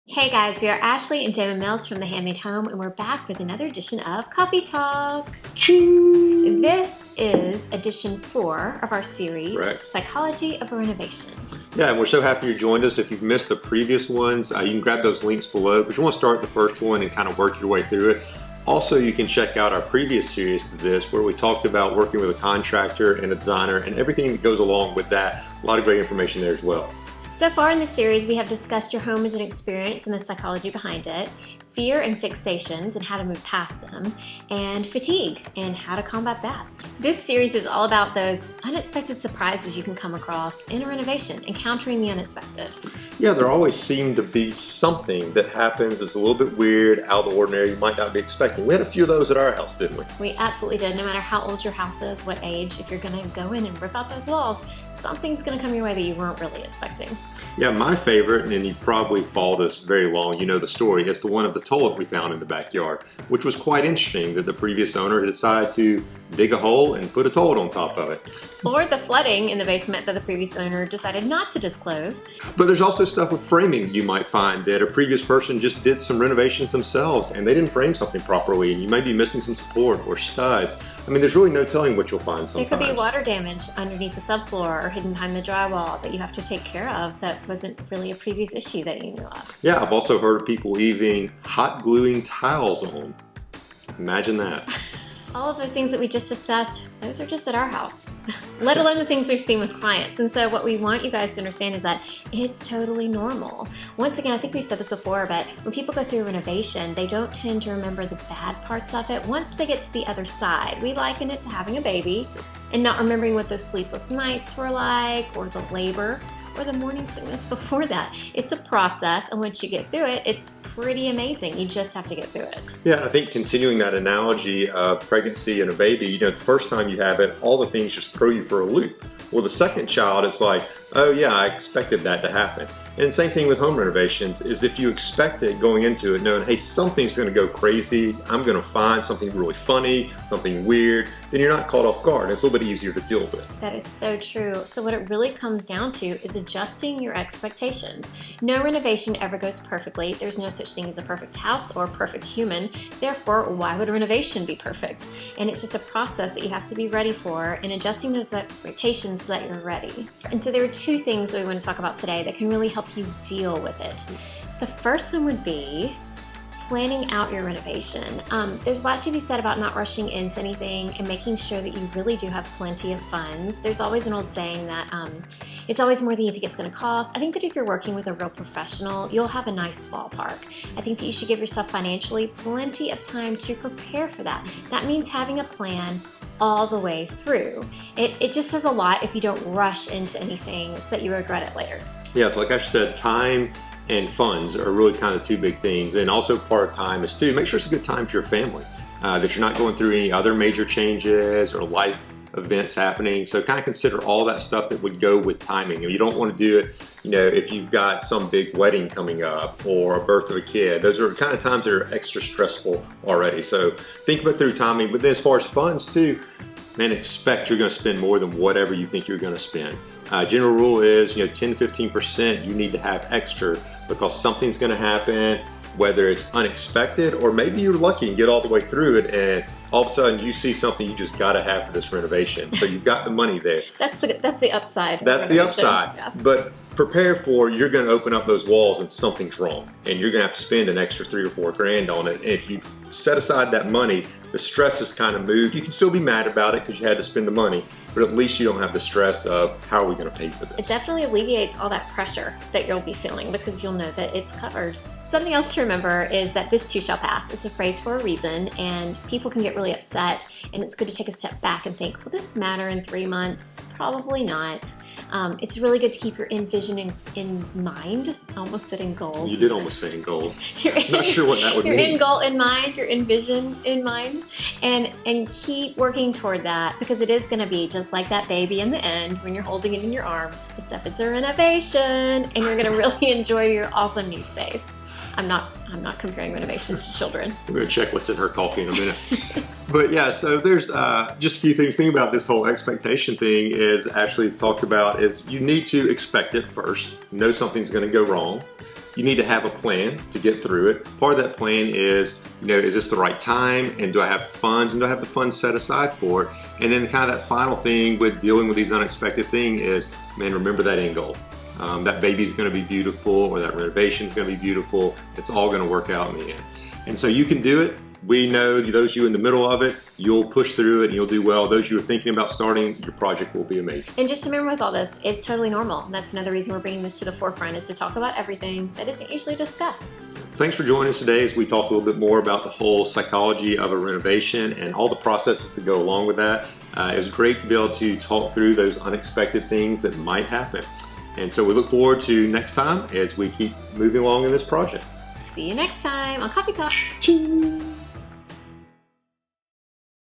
Hey guys, we are Ashley and Gemma Mills from The Handmade Home, and we're back with another edition of Coffee Talk. Ching! This is edition 4 of our series, Right. Psychology of a Renovation. Yeah, and we're so happy you joined us. If you've missed the previous ones, you can grab those links below, but you want to start the first one and kind of work your way through it. Also, you can check out our previous series to this, where we talked about working with a contractor and a designer and everything that goes along with that. A lot of great information there as well. So far in this series, we have discussed your home as an experience and the psychology behind it, fear and fixations and how to move past them, and fatigue and how to combat that. This series is all about those unexpected surprises you can come across in a renovation, encountering the unexpected. Yeah, there always seems to be something that happens that's a little bit weird, out of the ordinary, you might not be expecting. We had a few of those at our house, didn't we? We absolutely did. No matter how old your house is, what age, if you're going to go in and rip out those walls, something's going to come your way that you weren't really expecting. Yeah, my favorite, and you've probably followed us very long, you know the story, is the one of the toilet we found in the backyard, which was quite interesting that the previous owner decided to dig a hole and put a toilet on top of it. Or the flooding in the basement that the previous owner decided not to disclose. But there's also stuff with framing you might find that a previous person just did some renovations themselves and they didn't frame something properly, and you might be missing some support or studs. I mean, there's really no telling what you'll find sometimes. There could be water damage underneath the subfloor or hidden behind the drywall that you have to take care of that wasn't really a previous issue that you knew of. Yeah, I've also heard of people leaving hot gluing tiles on. Imagine that. All of those things that we just discussed, those are just at our house, let alone the things we've seen with clients. And so what we want you guys to understand is that it's totally normal. Once again, I think we've said this before, but when people go through a renovation, they don't tend to remember the bad parts of it once they get to the other side. We liken it to having a baby and not remembering what those sleepless nights were like, or the labor, or the morning sickness before that. It's a process, and once you get through it, it's pretty amazing. You just have to get through it. Yeah, I think continuing that analogy of pregnancy and a baby, you know, the first time you have it, all the things just throw you for a loop. Well, the second child is like, oh yeah, I expected that to happen. And same thing with home renovations, is if you expect it going into it knowing, hey, something's gonna go crazy, I'm gonna find something really funny, something weird, then you're not caught off guard. It's a little bit easier to deal with. That is so true. So what it really comes down to is adjusting your expectations. No renovation ever goes perfectly. There's no such thing as a perfect house or a perfect human. Therefore, why would a renovation be perfect? And it's just a process that you have to be ready for, and adjusting those expectations so that you're ready. And so there are two things that we want to talk about today that can really help you deal with it. The first one would be planning out your renovation. There's a lot to be said about not rushing into anything and making sure that you really do have plenty of funds. There's always an old saying that it's always more than you think it's going to cost. I think that if you're working with a real professional, you'll have a nice ballpark. I think that you should give yourself financially plenty of time to prepare for that. That means having a plan all the way through. It just says a lot if you don't rush into anything so that you regret it later. Yeah, so like I said, time and funds are really kind of two big things. And also part of time is too, make sure it's a good time for your family, that you're not going through any other major changes or life events happening. So kind of consider all that stuff that would go with timing. You don't want to do it, you know, if you've got some big wedding coming up or a birth of a kid. Those are kind of times that are extra stressful already. So think about through timing. But then as far as funds too, man, expect you're going to spend more than whatever you think you're going to spend. General rule is, you know, 10-15% you need to have extra, because something's going to happen, whether it's unexpected or maybe you're lucky and get all the way through it, and all of a sudden you see something you just got to have for this renovation. So you've got the money there. That's the upside. That's the upside. Yeah. But prepare for, you're going to open up those walls and something's wrong, and you're going to have to spend an extra $3 or $4 grand on it. And if you've set aside that money, the stress is kind of moved. You can still be mad about it because you had to spend the money, but at least you don't have the stress of how are we going to pay for this. It definitely alleviates all that pressure that you'll be feeling because you'll know that it's covered. Something else to remember is that this too shall pass. It's a phrase for a reason, and people can get really upset, and it's good to take a step back and think, will this matter in 3 months? Probably not. It's really good to keep your end vision in mind. I almost said in goal. You did almost say in goal. Not sure what that would mean. Your end goal in mind, your end vision in mind, and keep working toward that, because it is going to be just like that baby in the end when you're holding it in your arms, except it's a renovation, and you're going to really enjoy your awesome new space. I'm not comparing renovations to children. We're going to check what's in her coffee in a minute. But yeah, so there's just a few things. Think about this whole expectation thing is Ashley's talked about is you need to expect it first. Know something's going to go wrong. you need to have a plan to get through it. Part of that plan is, is this the right time, and do I have the funds, and do I have the funds set aside for it? And then kind of that final thing with dealing with these unexpected things is, man, remember that end goal. That baby's gonna be beautiful, or that renovation's gonna be beautiful. It's all gonna work out in the end. And so you can do it. We know those of you in the middle of it, you'll push through it and you'll do well. Those of you who are thinking about starting, your project will be amazing. And just remember with all this, it's totally normal. And that's another reason we're bringing this to the forefront, is to talk about everything that isn't usually discussed. Thanks for joining us today as we talk a little bit more about the whole psychology of a renovation and all the processes that go along with that. It was great to be able to talk through those unexpected things that might happen. And so we look forward to next time as we keep moving along in this project. See you next time on Coffee Talk. Cheers.